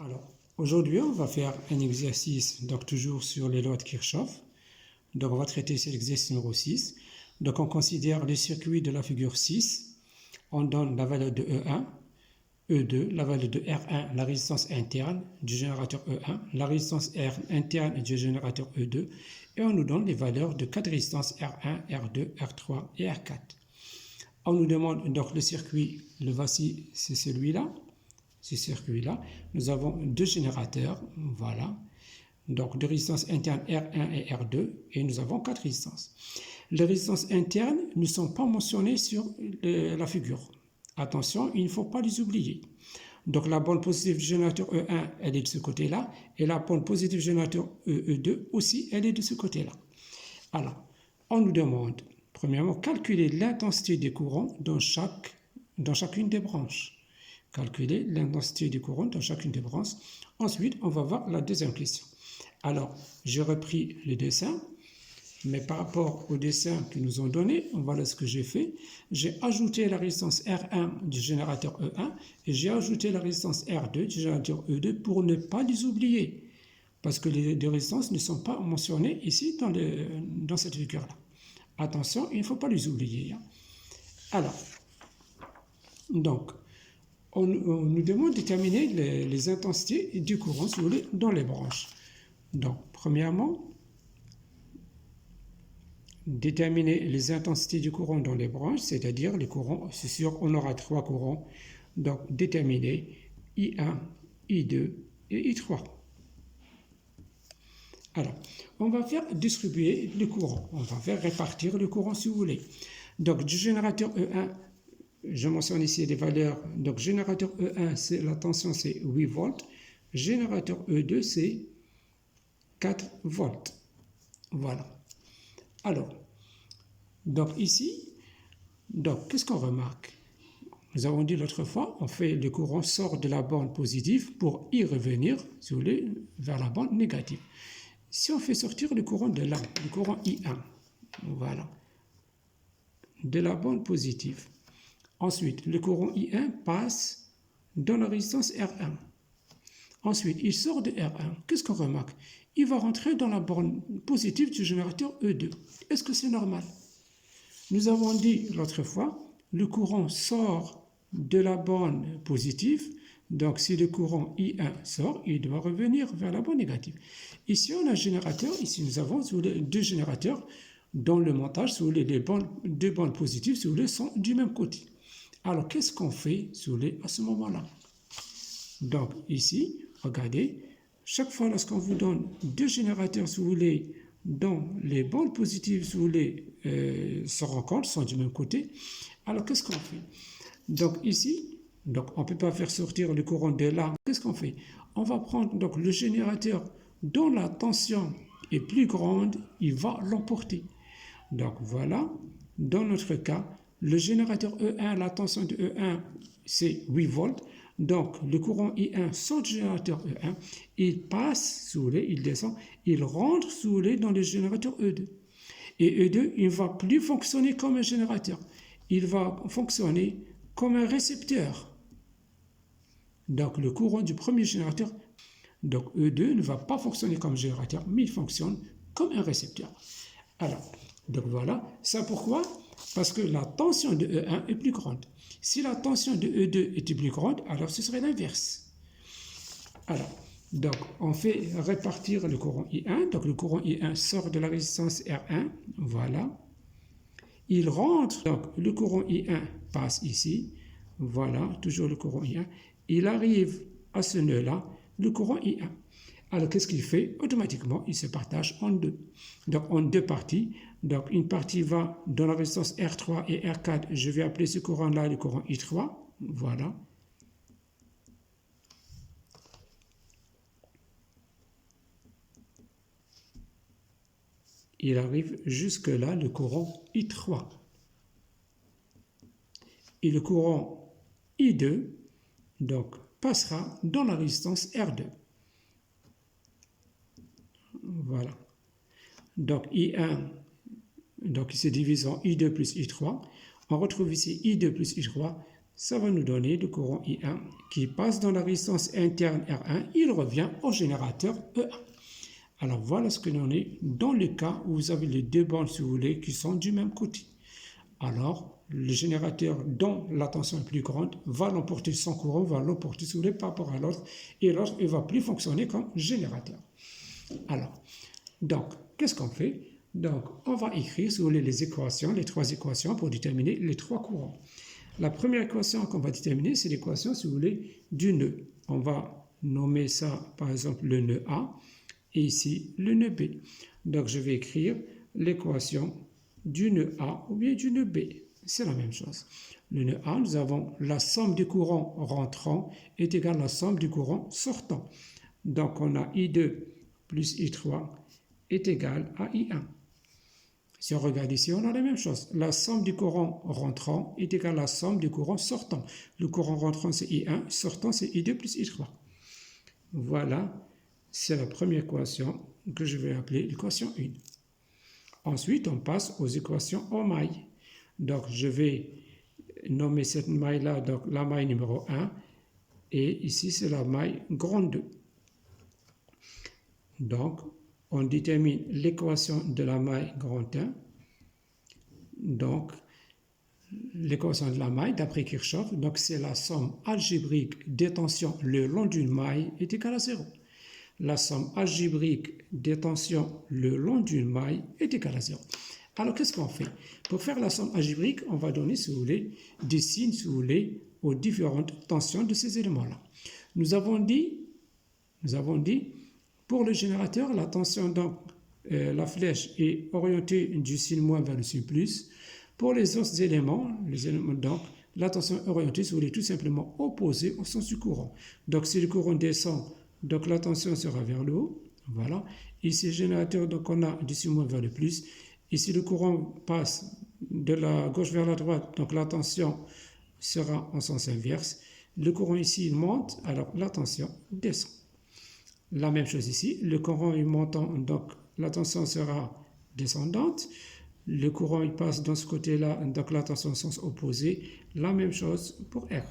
Alors, aujourd'hui, on va faire un exercice, donc toujours sur les lois de Kirchhoff. Donc, on va traiter cet exercice numéro 6. Donc, on considère le circuit de la figure 6. On donne la valeur de E1, E2, la valeur de R1, la résistance interne du générateur E1, la résistance R interne du générateur E2, et on nous donne les valeurs de 4 résistances R1, R2, R3 et R4. On nous demande donc le circuit, le voici, c'est celui-là. Ce circuit-là, nous avons deux générateurs, voilà, donc de résistance interne R1 et R2, et nous avons 4 résistances. Les résistances internes ne sont pas mentionnées sur la figure. Attention, il ne faut pas les oublier. Donc la borne positive du générateur E1, elle est de ce côté-là, et la borne positive du générateur E2 aussi, elle est de ce côté-là. Alors, on nous demande, premièrement, calculer l'intensité des courants dans chacune des branches. Calculer l'intensité du courant dans chacune des branches. Ensuite, on va voir la deuxième question. Alors, j'ai repris le dessin, mais par rapport au dessin qu'ils nous ont donné, voilà ce que j'ai fait. J'ai ajouté la résistance R1 du générateur E1 et j'ai ajouté la résistance R2 du générateur E2 pour ne pas les oublier, parce que les deux résistances ne sont pas mentionnées ici dans cette figure-là. Attention, il ne faut pas les oublier. Alors, donc, on nous demande de déterminer les intensités du courant, si vous voulez, dans les branches. Donc, premièrement, déterminer les intensités du courant dans les branches, c'est-à-dire les courants, c'est sûr, on aura 3 courants. Donc, déterminer I1, I2 et I3. Alors, on va faire distribuer le courant. On va faire répartir le courant, si vous voulez. Donc, du générateur E1, je mentionne ici les valeurs. Donc, générateur E1, la tension, c'est 8 volts. Générateur E2, c'est 4 volts. Voilà. Alors, donc ici, qu'est-ce qu'on remarque? Nous avons dit l'autre fois, le courant sort de la borne positive pour y revenir, si vous voulez, vers la borne négative. Si on fait sortir le courant de là, le courant I1, voilà, de la borne positive, ensuite, le courant I1 passe dans la résistance R1. Ensuite, il sort de R1. Qu'est-ce qu'on remarque? Il va rentrer dans la borne positive du générateur E2. Est-ce que c'est normal? Nous avons dit l'autre fois, le courant sort de la borne positive. Donc, si le courant I1 sort, il doit revenir vers la borne négative. Ici, on a un générateur. Ici, nous avons deux générateurs dont le montage, si vous voulez, deux bornes positives, si vous voulez, sont du même côté. Alors, qu'est-ce qu'on fait, si vous voulez, à ce moment-là? Donc, ici, regardez, chaque fois lorsqu'on vous donne deux générateurs, si vous voulez, dont les bornes positives, si vous voulez, se rencontrent, sont du même côté, alors qu'est-ce qu'on fait? Donc, ici, on ne peut pas faire sortir le courant de là. Qu'est-ce qu'on fait? On va prendre donc, le générateur dont la tension est plus grande, il va l'emporter. Donc, voilà, dans notre cas, le générateur E1, la tension de E1, c'est 8 volts. Donc, le courant I1 sort du générateur E1, il passe, si vous voulez, il descend, il rentre, si vous voulez, dans le générateur E2. Et E2, il ne va plus fonctionner comme un générateur. Il va fonctionner comme un récepteur. Donc, le courant du premier générateur, donc E2 ne va pas fonctionner comme générateur, mais il fonctionne comme un récepteur. Alors, donc voilà, ça pourquoi? Parce que la tension de E1 est plus grande. Si la tension de E2 était plus grande, alors ce serait l'inverse. Alors, donc on fait répartir le courant I1. Donc le courant I1 sort de la résistance R1, voilà. Il rentre, donc le courant I1 passe ici, voilà, toujours le courant I1. Il arrive à ce nœud-là, le courant I1. Alors, qu'est-ce qu'il fait? Automatiquement, il se partage en deux. Donc, en deux parties. Donc, une partie va dans la résistance R3 et R4. Je vais appeler ce courant-là le courant I3. Voilà. Il arrive jusque-là, le courant I3. Et le courant I2, donc, passera dans la résistance R2. Voilà. Donc, I1, donc il se divise en I2 plus I3. On retrouve ici I2 plus I3. ça va nous donner le courant I1 qui passe dans la résistance interne R1, il revient au générateur E1. Alors voilà ce que l'on est dans le cas où vous avez les deux bandes, si vous voulez, qui sont du même côté. Alors, le générateur dont la tension est plus grande va l'emporter, son courant va l'emporter, si vous voulez, par rapport à l'autre, et l'autre ne va plus fonctionner comme générateur. Alors, donc, qu'est-ce qu'on fait? Donc, on va écrire, si vous voulez, les équations, les trois équations pour déterminer les trois courants. La première équation qu'on va déterminer, c'est l'équation, si vous voulez, du nœud. On va nommer ça, par exemple, le nœud A, et ici, le nœud B. Donc, je vais écrire l'équation du nœud A ou bien du nœud B. C'est la même chose. Le nœud A, nous avons la somme du courant rentrant est égale à la somme du courant sortant. Donc, on a I2 plus I3 est égal à I1. Si on regarde ici, on a la même chose. La somme du courant rentrant est égale à la somme du courant sortant. Le courant rentrant, c'est I1, sortant, c'est I2 plus I3. Voilà, c'est la première équation que je vais appeler l'équation 1. Ensuite, on passe aux équations en mailles. Donc, je vais nommer cette maille-là, donc la maille numéro 1, et ici, c'est la maille grande 2. Donc, on détermine l'équation de la maille grand 1. Donc, l'équation de la maille, d'après Kirchhoff, donc c'est la somme algébrique des tensions le long d'une maille est égale à 0. La somme algébrique des tensions le long d'une maille est égale à 0. Alors, qu'est-ce qu'on fait? Pour faire la somme algébrique, on va donner, si vous voulez, des signes, si vous voulez, aux différentes tensions de ces éléments-là. Nous avons dit, pour le générateur, la tension, donc, la flèche est orientée du signe moins vers le signe plus. Pour les autres éléments, donc, la tension est orientée, si vous voulez, tout simplement opposée au sens du courant. Donc, si le courant descend, donc la tension sera vers le haut. Voilà. Ici, le générateur, donc on a du signe moins vers le plus. Ici, le courant passe de la gauche vers la droite, donc la tension sera en sens inverse. Le courant ici, il monte, alors la tension descend. La même chose ici, le courant est montant, donc la tension sera descendante. Le courant il passe dans ce côté-là, donc la tension en sens opposé. La même chose pour R.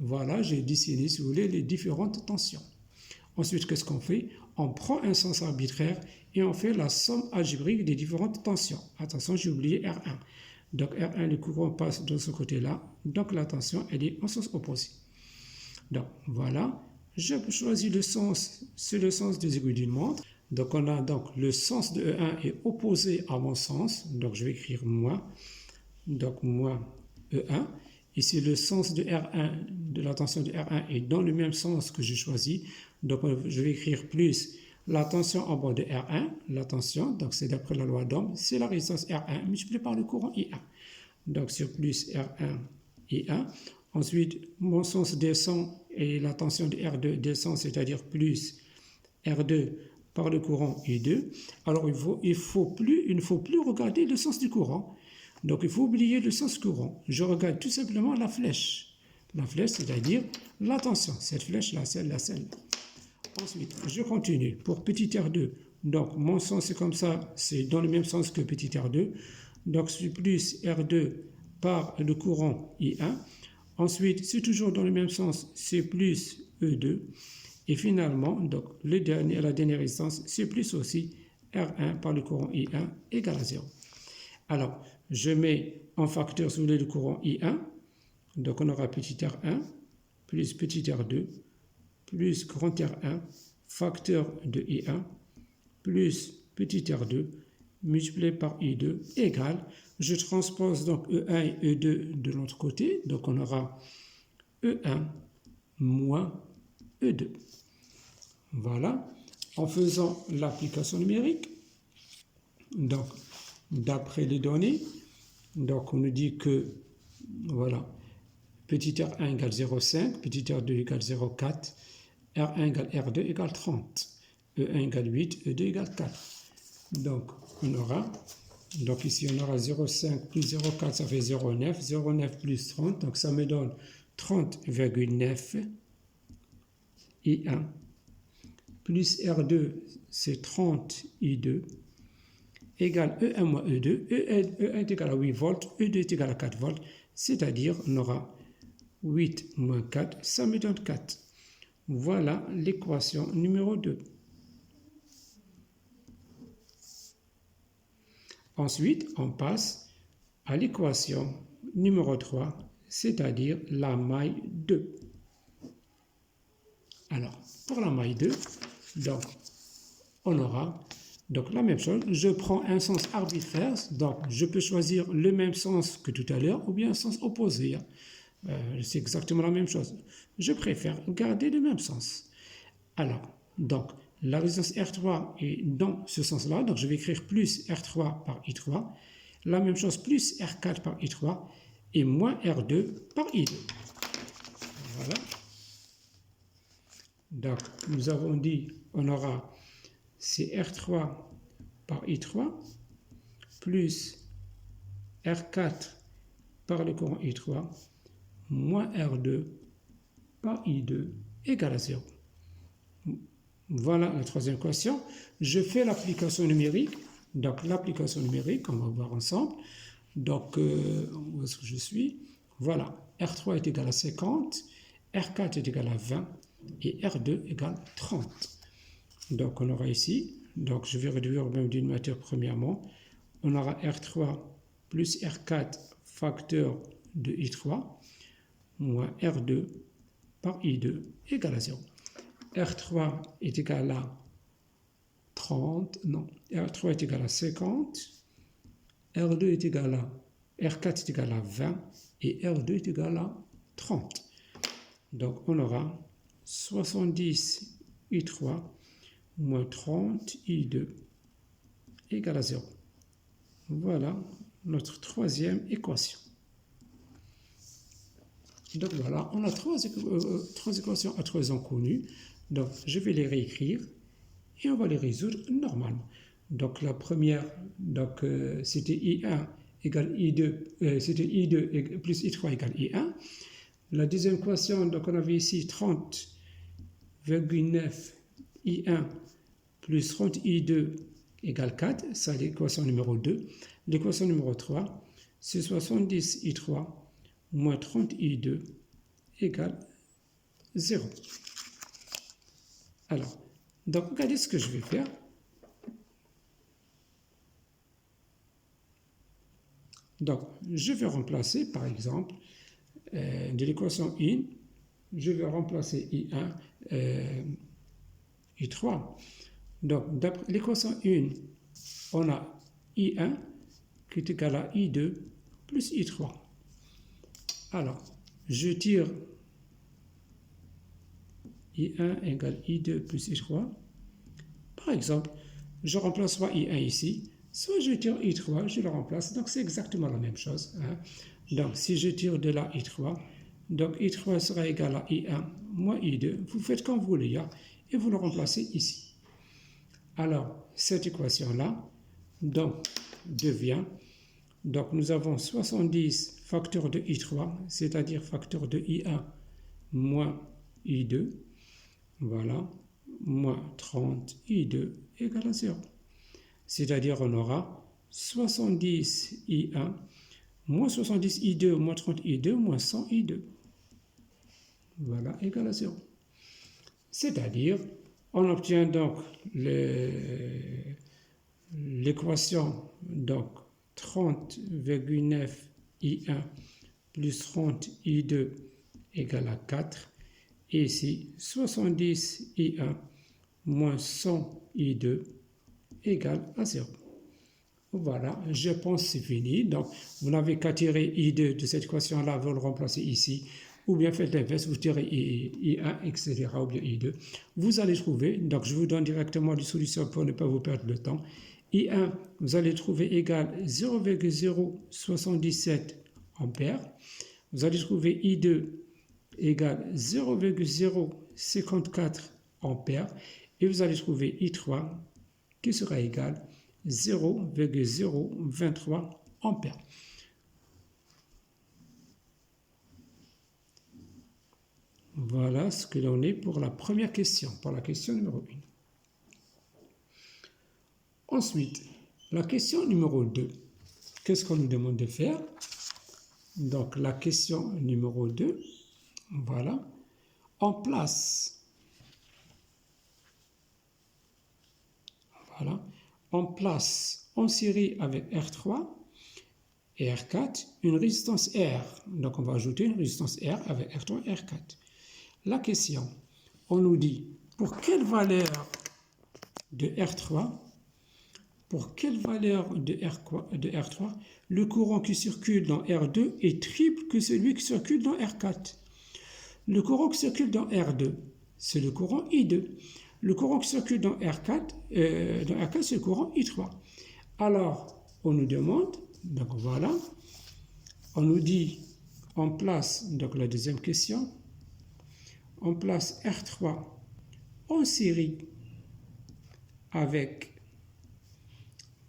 Voilà, j'ai dessiné, si vous voulez, les différentes tensions. Ensuite, qu'est-ce qu'on fait? On prend un sens arbitraire et on fait la somme algébrique des différentes tensions. Attention, j'ai oublié R1. Donc R1, le courant passe de ce côté-là, donc la tension, elle est en sens opposé. Donc voilà, je choisis le sens, c'est le sens des aiguilles d'une montre. Donc on a donc le sens de E1 est opposé à mon sens, donc je vais écrire moins, donc moins E1. Ici, le sens de R1, de la tension de R1 est dans le même sens que j'ai choisi. Donc, je vais écrire plus la tension en bas de R1. La tension, donc c'est d'après la loi d'Ohm, c'est la résistance R1 multipliée par le courant I1. Donc, sur plus R1, I1. Ensuite, mon sens descend et la tension de R2 descend, c'est-à-dire plus R2 par le courant I2. Alors, il ne faut plus regarder le sens du courant. Donc, il faut oublier le sens courant. Je regarde tout simplement la flèche. La flèche, c'est-à-dire la tension. Cette flèche-là, celle-là, celle-là. Ensuite, je continue. Pour petit R2, donc mon sens c'est comme ça, c'est dans le même sens que petit R2. Donc, c'est plus R2 par le courant I1. Ensuite, c'est toujours dans le même sens, c'est plus E2. Et finalement, donc, la dernière résistance, c'est plus aussi R1 par le courant I1 égale à 0. Alors, je mets en facteur sous le courant I1, donc on aura petit r1 plus petit r2 plus grand R1 facteur de I1 plus petit r2 multiplié par I2 égale, je transpose donc E1 et E2 de l'autre côté, donc on aura E1 moins E2. Voilà, en faisant l'application numérique, donc d'après les données, donc on nous dit que, voilà, petit r1 égale 0,5, petit r2 égale 0,4, r1 égale r2 égale 30, e1 égale 8, e2 égale 4. Donc on aura, donc ici on aura 0,5 plus 0,4, ça fait 0,9, 0,9 plus 30, donc ça me donne 30,9 I1, plus R2 c'est 30 I2, égale E1 moins E2, E1 est égal à 8 volts, E2 est égal à 4 volts, c'est-à-dire on aura 8 moins 4, ça me donne 4. Voilà l'équation numéro 2. Ensuite, on passe à l'équation numéro 3, c'est-à-dire la maille 2. Alors, pour la maille 2, donc, on aura donc la même chose. Je prends un sens arbitraire, donc je peux choisir le même sens que tout à l'heure ou bien un sens opposé. C'est exactement la même chose. Je préfère garder le même sens. Alors, donc, la résistance R3 est dans ce sens-là, donc je vais écrire plus R3 par I3, la même chose plus R4 par I3 et moins R2 par I2. Voilà. Donc, nous avons dit, on aura c'est R3 par I3 plus R4 par le courant I3 moins R2 par I2 égale à 0. Voilà la troisième équation. Je fais l'application numérique. Donc l'application numérique, on va voir ensemble. Donc, où est-ce que je suis? Voilà, R3 est égal à 50, R4 est égal à 20 et R2 égale 30. Donc on aura ici, donc je vais réduire le même dénominateur premièrement, on aura R3 plus R4 facteur de I3 moins R2 par I2 égale à 0. R3 est égal à 30, non, R3 est égal à 50, R2 est égal à, R4 est égal à 20 et R2 est égal à 30. Donc on aura 70 I3 moins 30 I2 égale à 0. Voilà notre troisième équation. Donc voilà, on a trois équations à trois inconnues. Donc je vais les réécrire et on va les résoudre normalement. Donc la première, c'était I1 égale I2, c'était I2 plus I3 égale I1. La deuxième équation, donc on avait ici 30,9 I1 plus 30 I2 égale 4, ça c'est l'équation numéro 2. L'équation numéro 3, c'est 70 I3 moins 30 I2 égale 0. Alors, donc regardez ce que je vais faire. Donc, je vais remplacer, par exemple, de l'équation 1, je vais remplacer I1, I3. Donc, d'après l'équation 1, on a I1 qui est égal à I2 plus I3. Alors, je tire I1 égale I2 plus I3. Par exemple, je remplace soit I1 ici, soit je tire I3, je le remplace. Donc, c'est exactement la même chose. Hein. Donc, si je tire de la I3, donc I3 sera égal à I1 moins I2. Vous faites comme vous voulez, hein, et vous le remplacez ici. Alors, cette équation-là, donc, devient, donc nous avons 70 facteur de I3, c'est-à-dire facteur de I1 moins I2, voilà, moins 30 I2 égale à 0. C'est-à-dire on aura 70 I1 moins 70 I2 moins 30 I2 moins 100 I2. Voilà, égale à 0. C'est-à-dire, on obtient donc l'équation donc 30,9 I1 plus 30 I2 égale à 4. Et ici, 70 I1 moins 100 I2 égale à 0. Voilà, je pense que c'est fini. Donc, vous n'avez qu'à tirer I2 de cette équation-là, vous le remplacez ici. Ou bien faites l'inverse, vous tirez I1, etc. ou bien I2. Vous allez trouver, donc je vous donne directement les solutions pour ne pas vous perdre le temps. I1, vous allez trouver égal 0,077 ampères. Vous allez trouver I2 égale 0,054 ampères. Et vous allez trouver I3 qui sera égal 0,023 ampères. Voilà ce que l'on est pour la première question, pour la question numéro 1. Ensuite, la question numéro 2. Qu'est-ce qu'on nous demande de faire? Donc, la question numéro 2, Voilà. On place, voilà, on place en série avec R3 et R4 une résistance R. Donc on va ajouter une résistance R avec R3 et R4. La question, on nous dit pour quelle valeur de R3, de R3, le courant qui circule dans R2 est triple que celui qui circule dans R4. Le courant qui circule dans R2, c'est le courant I2. Le courant qui circule dans R4, c'est le courant I3. Alors, on nous demande, donc voilà, on nous dit, on place, donc la deuxième question, on place R3 en série avec,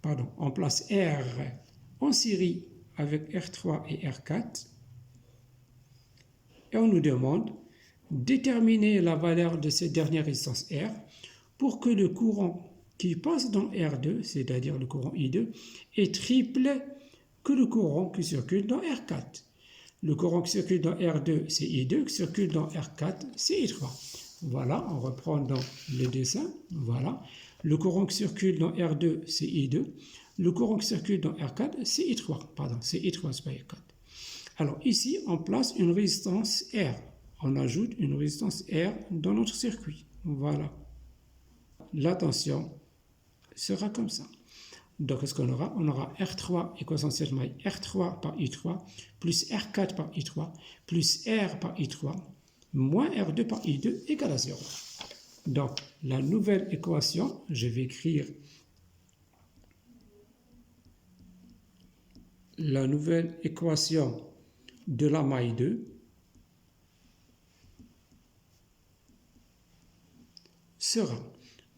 pardon, on place R en série avec R3 et R4, et on nous demande déterminer la valeur de cette dernière résistance R pour que le courant qui passe dans R2, c'est-à-dire le courant I2, est triple que le courant qui circule dans R4. Le courant qui circule dans R2, c'est I2, qui circule dans R4, c'est I3. Voilà, on reprend dans le dessin, voilà. Le courant qui circule dans R2, c'est I2. Le courant qui circule dans R4, c'est I3. Pardon, c'est I3, c'est pas I4. Alors ici, on place une résistance R. On ajoute une résistance R dans notre circuit. Voilà. La tension sera comme ça. Donc, qu'est-ce qu'on aura? On aura R3 essentiellement R3 par I3 plus R4 par I3 plus R par I3 moins R2 par I2 égale à 0. Donc, la nouvelle équation, je vais écrire la nouvelle équation de la maille 2 sera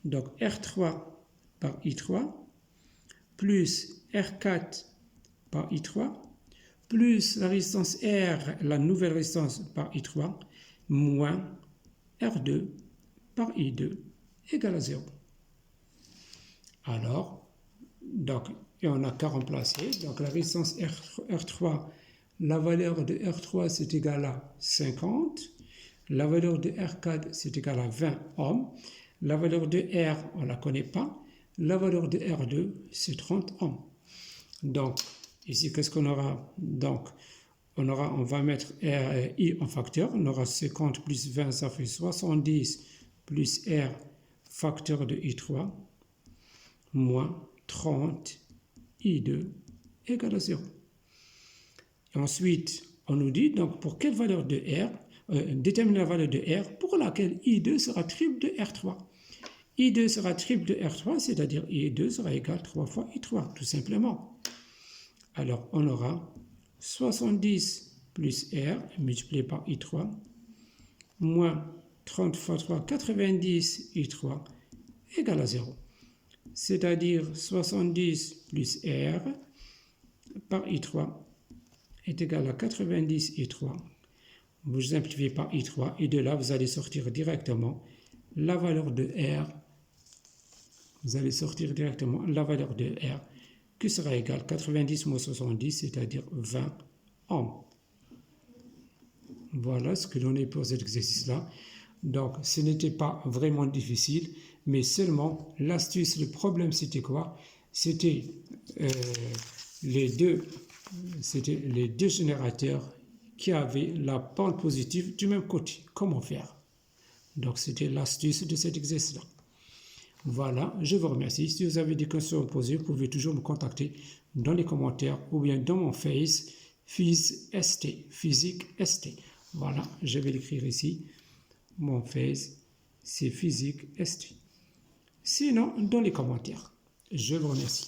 donc R3 par I3 plus R4 par I3 plus la résistance R, la nouvelle résistance par I3 moins R2 par I2 égale à 0. Alors, donc, et on n'a qu'à remplacer. Donc la résistance R3, la valeur de R3 c'est égal à 50. La valeur de R4 c'est égal à 20 ohms. La valeur de R, on ne la connaît pas. La valeur de R2 c'est 30 ohms. Donc, ici, qu'est-ce qu'on aura? Donc, on va mettre I en facteur. On aura 50 plus 20, ça fait 70 plus R facteur de I3 moins 30 I2 égale à 0. Et ensuite, on nous dit donc pour quelle valeur de R, déterminer la valeur de R pour laquelle I2 sera triple de R3. I2 sera triple de R3, c'est-à-dire I2 sera égal 3 fois I3, tout simplement. Alors, on aura 70 plus R multiplié par I3 moins 30 fois 3, 90 I3 égale à 0. C'est-à-dire 70 plus R par I3 est égal à 90 I3. Vous simplifiez par I3 et de là, vous allez sortir directement la valeur de R. Vous allez sortir directement la valeur de R qui sera égale à 90 moins 70, c'est-à-dire 20 ohms. Voilà ce que l'on est pour cet exercice-là. Donc, ce n'était pas vraiment difficile, mais seulement l'astuce, le problème, c'était quoi? C'était les deux générateurs qui avaient la pente positive du même côté. Comment faire? Donc, c'était l'astuce de cet exercice-là. Voilà, je vous remercie. Si vous avez des questions à poser, vous pouvez toujours me contacter dans les commentaires ou bien dans mon Face, Physique ST. Voilà, je vais l'écrire ici. Mon Face, c'est Physique ST. Sinon, dans les commentaires. Je vous remercie.